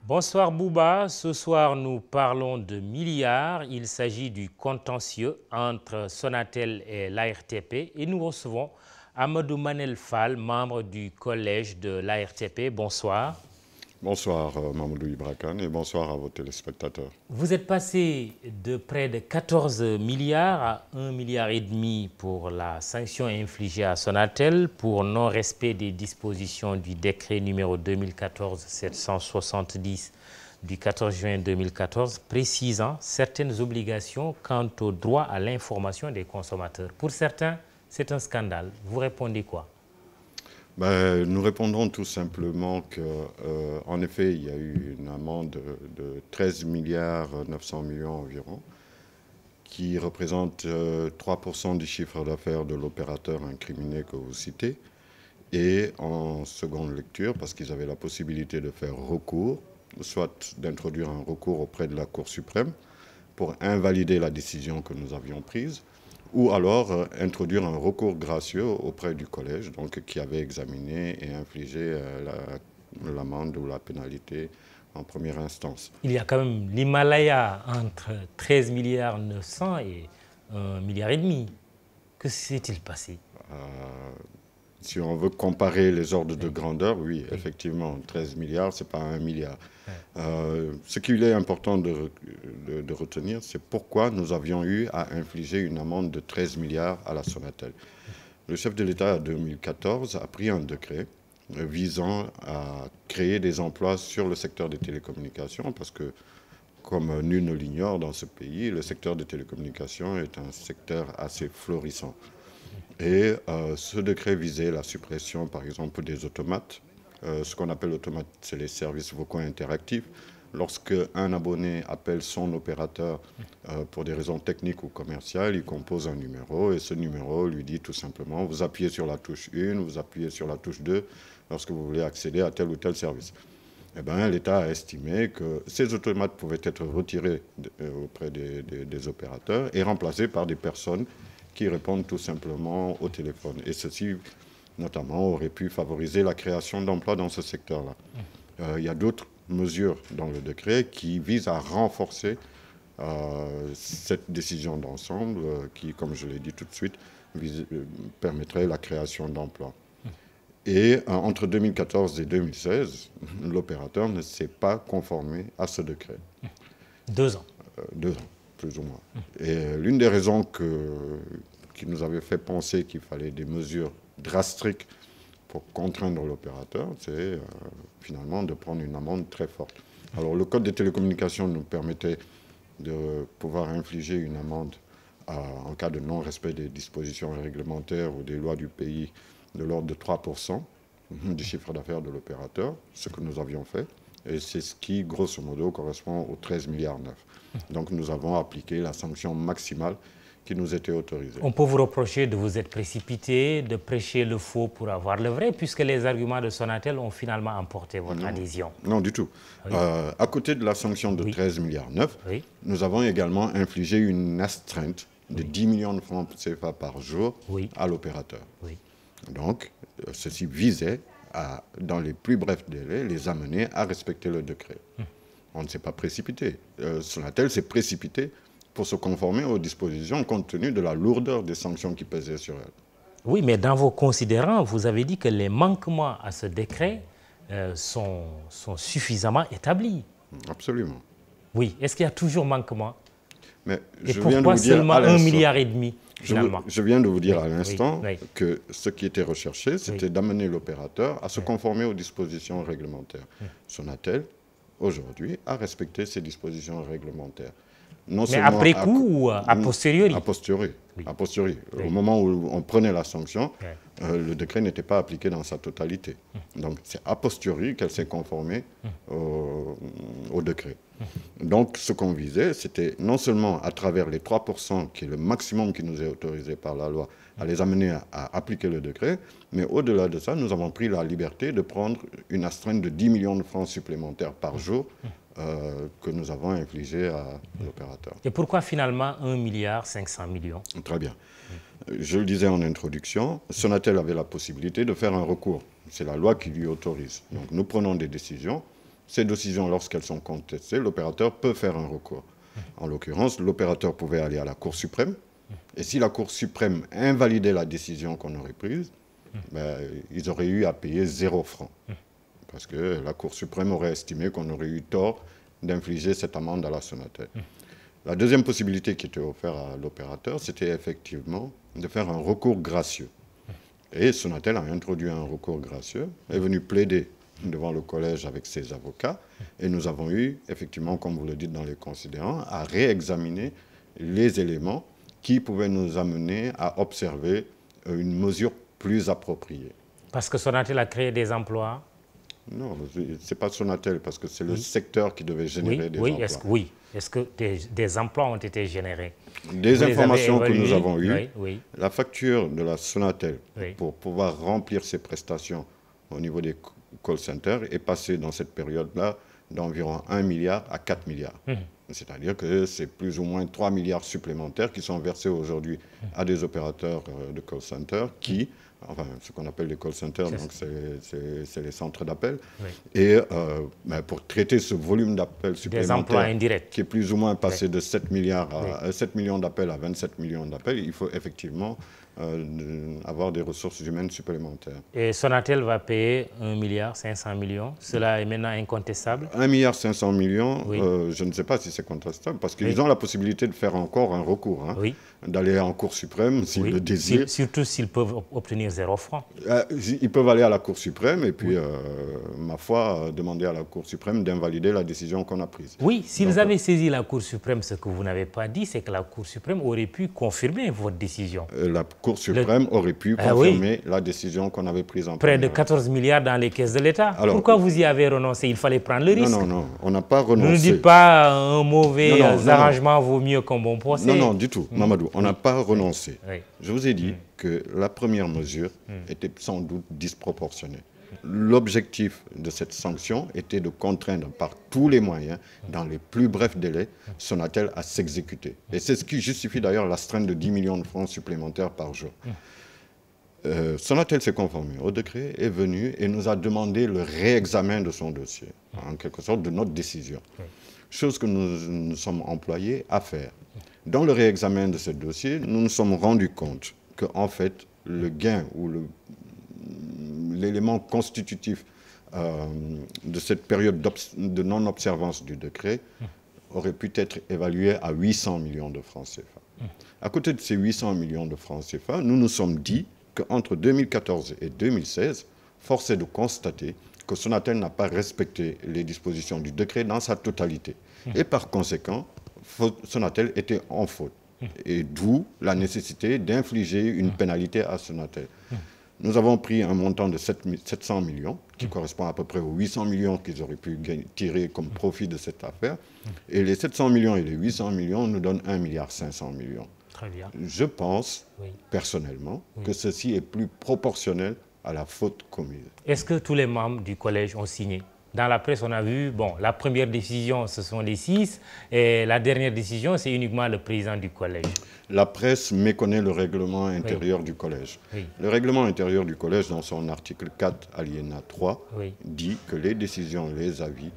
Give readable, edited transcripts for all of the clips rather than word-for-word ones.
Bonsoir Bouba, ce soir nous parlons de milliards. Il s'agit du contentieux entre Sonatel et l'ARTP et nous recevons Amadou Manel Fall, membre du collège de l'ARTP. Bonsoir. Bonsoir Mamoudou Ibrakan et bonsoir à vos téléspectateurs. Vous êtes passé de près de 14 milliards à 1,5 milliard pour la sanction infligée à Sonatel pour non-respect des dispositions du décret numéro 2014-770 du 14 juin 2014 précisant certaines obligations quant au droit à l'information des consommateurs. Pour certains, c'est un scandale. Vous répondez quoi? Nous répondrons tout simplement qu'en effet, il y a eu une amende de 13 milliards 900 millions environ, qui représente 3% du chiffre d'affaires de l'opérateur incriminé que vous citez. Et en seconde lecture, parce qu'ils avaient la possibilité de faire recours, soit d'introduire un recours auprès de la Cour suprême pour invalider la décision que nous avions prise, ou alors introduire un recours gracieux auprès du collège, donc qui avait examiné et infligé l'amende ou la pénalité en première instance. Il y a quand même l'Himalaya entre 13 milliards 900 et 1,5 milliard. Que s'est-il passé? Si on veut comparer les ordres de grandeur, oui, effectivement, 13 milliards, ce n'est pas 1 milliard. Ce qu'il est important de retenir, c'est pourquoi nous avions eu à infliger une amende de 13 milliards à la Sonatel. Le chef de l'État, en 2014, a pris un décret visant à créer des emplois sur le secteur des télécommunications, parce que, comme nul ne l'ignore dans ce pays, le secteur des télécommunications est un secteur assez florissant. Et ce décret visait la suppression, par exemple, des automates. Ce qu'on appelle automates, c'est les services vocaux interactifs. Lorsque un abonné appelle son opérateur pour des raisons techniques ou commerciales, il compose un numéro et ce numéro lui dit tout simplement, vous appuyez sur la touche 1, vous appuyez sur la touche 2 lorsque vous voulez accéder à tel ou tel service. Eh bien, l'État a estimé que ces automates pouvaient être retirés auprès des opérateurs et remplacés par des personnes qui répondent tout simplement au téléphone. Et ceci, notamment, aurait pu favoriser la création d'emplois dans ce secteur-là. Il y a d'autres mesures dans le décret qui visent à renforcer cette décision d'ensemble qui, comme je l'ai dit tout de suite, permettrait la création d'emplois. Et entre 2014 et 2016, l'opérateur ne s'est pas conformé à ce décret. 2 ans. 2 ans, plus ou moins. Et l'une des raisons qui nous avait fait penser qu'il fallait des mesures drastiques pour contraindre l'opérateur, c'est finalement de prendre une amende très forte. Alors le Code des télécommunications nous permettait de pouvoir infliger une amende en cas de non-respect des dispositions réglementaires ou des lois du pays de l'ordre de 3% du chiffre d'affaires de l'opérateur, ce que nous avions fait. Et c'est ce qui, grosso modo, correspond aux 13 milliards 9. Donc nous avons appliqué la sanction maximale qui nous était autorisée. On peut vous reprocher de vous être précipité, de prêcher le faux pour avoir le vrai, puisque les arguments de Sonatel ont finalement emporté votre adhésion. Non, du tout. Oui. À côté de la sanction de 13 milliards 9, nous avons également infligé une astreinte de 10 millions de francs CFA par jour à l'opérateur. Donc, ceci visait à, dans les plus brefs délais, les amener à respecter le décret. On ne s'est pas précipité. Sonatel s'est précipité pour se conformer aux dispositions compte tenu de la lourdeur des sanctions qui pesaient sur elle. Oui, mais dans vos considérants, vous avez dit que les manquements à ce décret sont suffisamment établis. Absolument. Oui, est-ce qu'il y a toujours manquement? Mais et pourquoi seulement 1,5 milliard finalement? Je viens de vous dire à l'instant que ce qui était recherché, c'était d'amener l'opérateur à se conformer aux dispositions réglementaires. Sonatel, aujourd'hui, a respecté ces dispositions réglementaires. Non mais après coup ou a posteriori? A posteriori. A posteriori. Au moment où on prenait la sanction, le décret n'était pas appliqué dans sa totalité. Donc c'est a posteriori qu'elle s'est conformée au décret. Donc ce qu'on visait, c'était non seulement à travers les 3%, qui est le maximum qui nous est autorisé par la loi, à les amener à appliquer le décret, mais au-delà de ça, nous avons pris la liberté de prendre une astreinte de 10 millions de francs supplémentaires par jour que nous avons infligé à l'opérateur. Et pourquoi finalement 1,5 milliard? Très bien. Je le disais en introduction, Sonatel avait la possibilité de faire un recours. C'est la loi qui lui autorise. Donc nous prenons des décisions Ces décisions, lorsqu'elles sont contestées, l'opérateur peut faire un recours. En l'occurrence, l'opérateur pouvait aller à la Cour suprême. Et si la Cour suprême invalidait la décision qu'on aurait prise, ben, ils auraient eu à payer 0 franc. Parce que la Cour suprême aurait estimé qu'on aurait eu tort d'infliger cette amende à la Sonatel. La deuxième possibilité qui était offerte à l'opérateur, c'était effectivement de faire un recours gracieux. Et Sonatel a introduit un recours gracieux, est venu plaider devant le collège avec ses avocats, et nous avons eu, effectivement, comme vous le dites dans les considérants, à réexaminer les éléments qui pouvaient nous amener à observer une mesure plus appropriée. Parce que Sonatel a créé des emplois? Non, ce n'est pas Sonatel, parce que c'est le secteur qui devait générer des emplois. Est-ce que des emplois ont été générés? Des informations que nous avons eues, oui. La facture de la Sonatel pour pouvoir remplir ses prestations au niveau des call centers est passée dans cette période-là d'environ 1 milliard à 4 milliards. C'est-à-dire que c'est plus ou moins 3 milliards supplémentaires qui sont versés aujourd'hui à des opérateurs de call centers qui, enfin ce qu'on appelle les call centers, donc c'est les centres d'appel, et pour traiter ce volume d'appels supplémentaires qui est plus ou moins passé de 7 milliards à 7 millions d'appels à 27 millions d'appels, il faut effectivement avoir des ressources humaines supplémentaires. Et Sonatel va payer 1 milliard 500 millions. Cela est maintenant incontestable? 1 milliard 500 millions, je ne sais pas si c'est contestable, parce qu'ils ont la possibilité de faire encore un recours, d'aller en Cour suprême s'ils le désirent. Surtout s'ils peuvent obtenir 0 franc. Ils peuvent aller à la Cour suprême et puis, ma foi, demander à la Cour suprême d'invalider la décision qu'on a prise. Oui, s'ils avaient saisi la Cour suprême, ce que vous n'avez pas dit, c'est que la Cour suprême aurait pu confirmer votre décision. La Cour suprême aurait pu confirmer la décision qu'on avait prise en près de 14 milliards dans les caisses de l'État. Pourquoi vous y avez renoncé? Il fallait prendre le risque. Non, on n'a pas renoncé. Ne dites pas un mauvais arrangement vaut mieux qu'un bon procès. Non, du tout, Mamadou, on n'a pas renoncé. Je vous ai dit que la première mesure était sans doute disproportionnée. L'objectif de cette sanction était de contraindre par tous les moyens, dans les plus brefs délais, Sonatel à s'exécuter. Et c'est ce qui justifie d'ailleurs l'astreinte de 10 millions de francs supplémentaires par jour. Sonatel s'est conformé au décret, est venu et nous a demandé le réexamen de son dossier, en quelque sorte de notre décision. Chose que nous nous sommes employés à faire. Dans le réexamen de ce dossier, nous nous sommes rendus compte qu'en fait, le gain ou l'élément constitutif de cette période de non-observance du décret aurait pu être évalué à 800 millions de francs CFA. À côté de ces 800 millions de francs CFA, nous nous sommes dit qu'entre 2014 et 2016, force est de constater que Sonatel n'a pas respecté les dispositions du décret dans sa totalité. Et par conséquent, Sonatel était en faute. Et d'où la nécessité d'infliger une pénalité à Sonatel. Nous avons pris un montant de 700 millions, qui correspond à peu près aux 800 millions qu'ils auraient pu tirer comme profit de cette affaire. Et les 700 millions et les 800 millions nous donnent 1 milliard 500 millions. Très bien. Je pense, personnellement, que ceci est plus proportionnel à la faute commise. Est-ce que tous les membres du collège ont signé? Dans la presse, on a vu, la première décision, ce sont les 6, et la dernière décision, c'est uniquement le président du collège. La presse méconnaît le règlement intérieur du collège. Le règlement intérieur du collège, dans son article 4, alinéa 3, dit que les décisions, les avis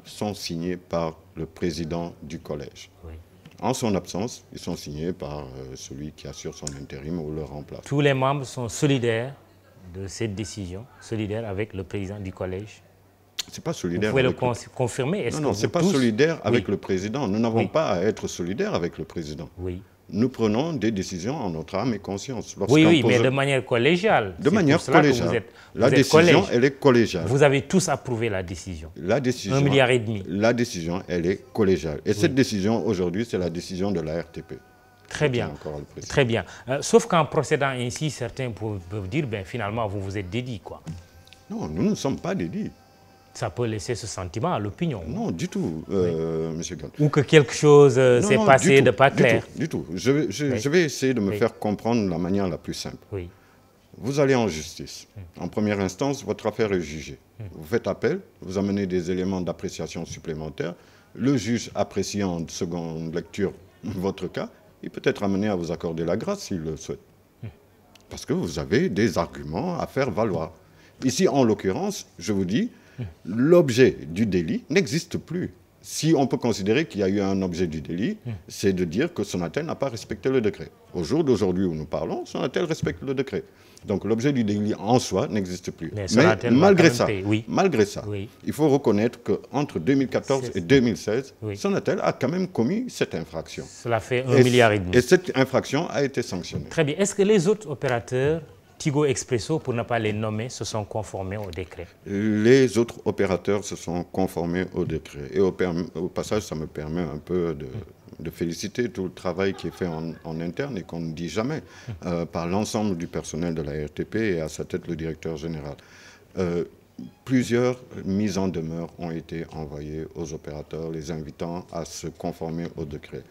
sont signés par le président du collège. En son absence, ils sont signés par celui qui assure son intérim ou le remplace. Tous les membres sont solidaires de cette décision, solidaires avec le président du collège? C'est pas solidaire. Vous pouvez le confirmer? Non, ce n'est pas solidaire avec le président. Nous n'avons pas à être solidaires avec le président. Nous prenons des décisions en notre âme et conscience. Oui, mais de manière collégiale. De manière collégiale. La décision, elle est collégiale. Vous avez tous approuvé la décision. La décision. 1,5 milliard. La décision, elle est collégiale. Et cette décision, aujourd'hui, c'est la décision de la RTP. Très bien. Très bien. Sauf qu'en procédant ainsi, certains peuvent dire, finalement, vous vous êtes dédiés, quoi. Non, nous ne sommes pas dédiés. Ça peut laisser ce sentiment à l'opinion. Non, du tout, monsieur Gant. Ou que quelque chose s'est passé de pas clair. Du tout. Je vais essayer de me faire comprendre de la manière la plus simple. Vous allez en justice. En première instance, votre affaire est jugée. Vous faites appel, vous amenez des éléments d'appréciation supplémentaires. Le juge apprécie en seconde lecture votre cas. Il peut être amené à vous accorder la grâce s'il le souhaite. Parce que vous avez des arguments à faire valoir. Ici, en l'occurrence, je vous dis, L'objet du délit n'existe plus. Si on peut considérer qu'il y a eu un objet du délit, c'est de dire que Sonatel n'a pas respecté le décret. Au jour d'aujourd'hui où nous parlons, Sonatel respecte le décret. Donc l'objet du délit en soi n'existe plus. Mais malgré ça, il faut reconnaître qu'entre 2014 et 2016, Sonatel a quand même commis cette infraction. Cela fait 1,5 milliard. Et cette infraction a été sanctionnée. Très bien. Est-ce que les autres opérateurs, Tigo Expresso, pour ne pas les nommer, se sont conformés au décret? Les autres opérateurs se sont conformés au décret. Et au passage, ça me permet un peu de féliciter tout le travail qui est fait en interne et qu'on ne dit jamais par l'ensemble du personnel de la RTP et à sa tête le directeur général. Plusieurs mises en demeure ont été envoyées aux opérateurs, les invitant à se conformer au décret.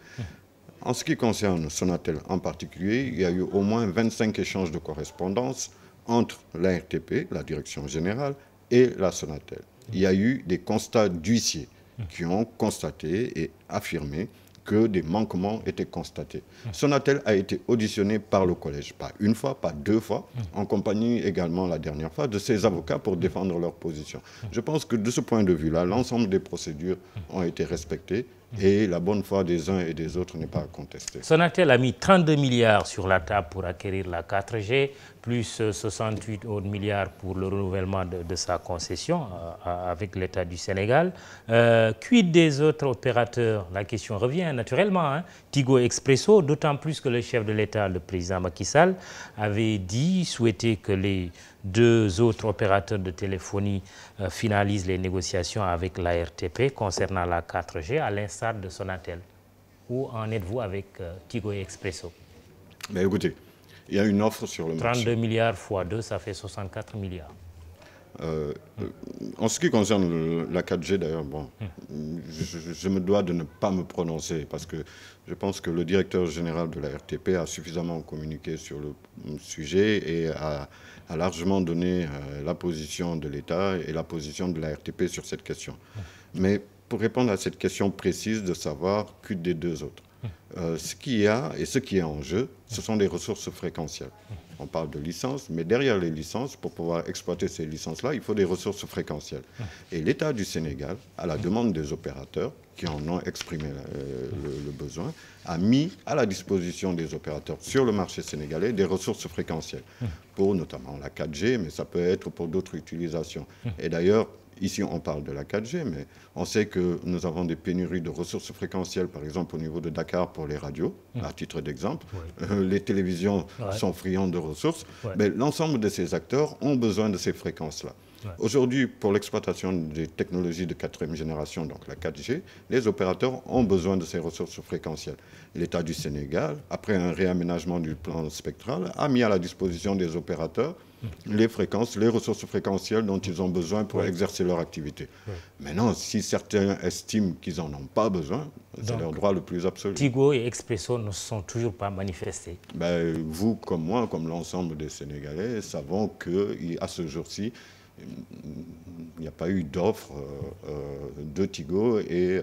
En ce qui concerne Sonatel en particulier, il y a eu au moins 25 échanges de correspondance entre la RTP, la direction générale, et la Sonatel. Il y a eu des constats d'huissiers qui ont constaté et affirmé que des manquements étaient constatés. Sonatel a été auditionné par le collège, pas une fois, pas deux fois, en compagnie également la dernière fois de ses avocats pour défendre leur position. Je pense que de ce point de vue-là, l'ensemble des procédures ont été respectées et la bonne foi des uns et des autres n'est pas contestée. Sonatel a mis 32 milliards sur la table pour acquérir la 4G, plus 68 autres milliards pour le renouvellement de sa concession avec l'État du Sénégal. Quid des autres opérateurs? La question revient naturellement. Tigo Expresso, d'autant plus que le chef de l'État, le président Macky Sall, avait souhaité que les deux autres opérateurs de téléphonie finalisent les négociations avec la RTP concernant la 4G, à l'instar de Sonatel. Où en êtes-vous avec Tigo Expresso? Mais écoutez, il y a une offre sur le marché. 32 milliards x 2, ça fait 64 milliards. En ce qui concerne la 4G, d'ailleurs, bon, je me dois de ne pas me prononcer parce que je pense que le directeur général de la RTP a suffisamment communiqué sur le sujet et a largement donné la position de l'État et la position de la RTP sur cette question. Mais pour répondre à cette question précise de savoir quid des deux autres, ce qu'il y a et ce qui est en jeu, ce sont des ressources fréquentielles. On parle de licences, mais derrière les licences, pour pouvoir exploiter ces licences-là, il faut des ressources fréquentielles. Et l'État du Sénégal, à la demande des opérateurs, qui en ont exprimé le besoin, a mis à la disposition des opérateurs sur le marché sénégalais des ressources fréquentielles, pour notamment la 4G, mais ça peut être pour d'autres utilisations. Et d'ailleurs, ici, on parle de la 4G, mais on sait que nous avons des pénuries de ressources fréquentielles, par exemple au niveau de Dakar pour les radios, à titre d'exemple. Les télévisions sont friandes de ressources, mais l'ensemble de ces acteurs ont besoin de ces fréquences-là. Aujourd'hui, pour l'exploitation des technologies de 4e génération, donc la 4G, les opérateurs ont besoin de ces ressources fréquentielles. L'État du Sénégal, après un réaménagement du plan spectral, a mis à la disposition des opérateurs les fréquences, les ressources fréquentielles dont ils ont besoin pour exercer leur activité. Maintenant, si certains estiment qu'ils n'en ont pas besoin, c'est leur droit le plus absolu. Tigo et Expresso ne se sont toujours pas manifestés. Ben, vous, comme moi, comme l'ensemble des Sénégalais, savons qu'à ce jour-ci, il n'y a pas eu d'offre de Tigo et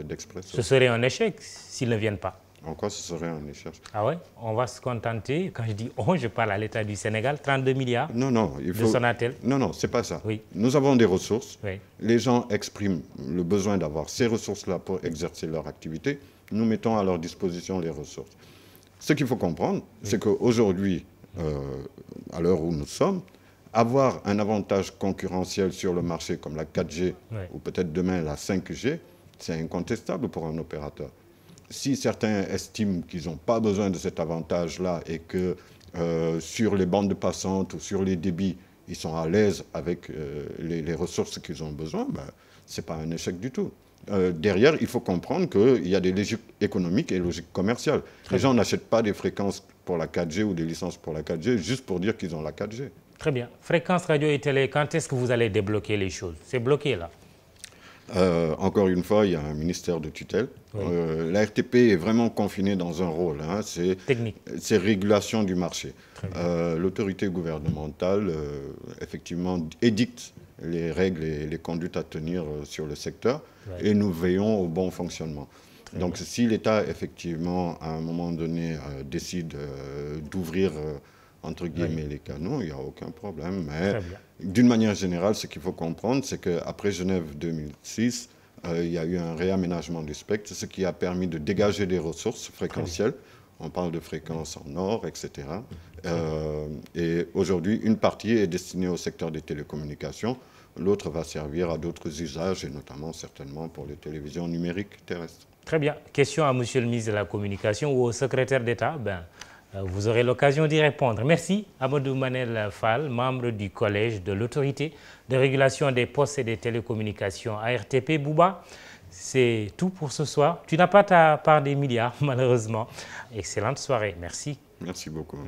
d'Expresso. Ce serait un échec s'ils ne viennent pas. En quoi ce serait un échec? Ah ouais? On va se contenter, quand je dis on, je parle à l'État du Sénégal, 32 milliards de Sonatel. Non, c'est pas ça. Oui. Nous avons des ressources. Oui. Les gens expriment le besoin d'avoir ces ressources-là pour exercer leur activité. Nous mettons à leur disposition les ressources. Ce qu'il faut comprendre, c'est qu'aujourd'hui, à l'heure où nous sommes, avoir un avantage concurrentiel sur le marché comme la 4G ou peut-être demain la 5G, c'est incontestable pour un opérateur. Si certains estiment qu'ils n'ont pas besoin de cet avantage-là et que sur les bandes passantes ou sur les débits, ils sont à l'aise avec les ressources qu'ils ont besoin, ben, ce n'est pas un échec du tout. Derrière, il faut comprendre qu'il y a des logiques économiques et logiques commerciales. Les gens n'achètent pas des fréquences pour la 4G ou des licences pour la 4G juste pour dire qu'ils ont la 4G. Très bien. Fréquence radio et télé, quand est-ce que vous allez débloquer les choses? C'est bloqué là. Encore une fois, il y a un ministère de tutelle. La RTP est vraiment confinée dans un rôle. C'est régulation du marché. L'autorité gouvernementale, effectivement, édicte les règles et les conduites à tenir sur le secteur et nous veillons au bon fonctionnement. Donc si l'État, effectivement, à un moment donné, décide d'ouvrir entre guillemets, oui. les canaux, il n'y a aucun problème. Mais Très bien. d'une manière générale, ce qu'il faut comprendre, c'est qu'après Genève 2006, il y a eu un réaménagement du spectre, ce qui a permis de dégager des ressources fréquentielles. On parle de fréquences en or, etc. Et aujourd'hui, une partie est destinée au secteur des télécommunications, l'autre va servir à d'autres usages, et notamment certainement pour les télévisions numériques terrestres. Très bien. Question à Monsieur le ministre de la Communication ou au secrétaire d'État. Vous aurez l'occasion d'y répondre. Merci, Amadou Manel Fall, membre du Collège de l'Autorité de régulation des postes et des télécommunications ARTP. Bouba, c'est tout pour ce soir. Tu n'as pas ta part des milliards, malheureusement. Excellente soirée. Merci. Merci beaucoup.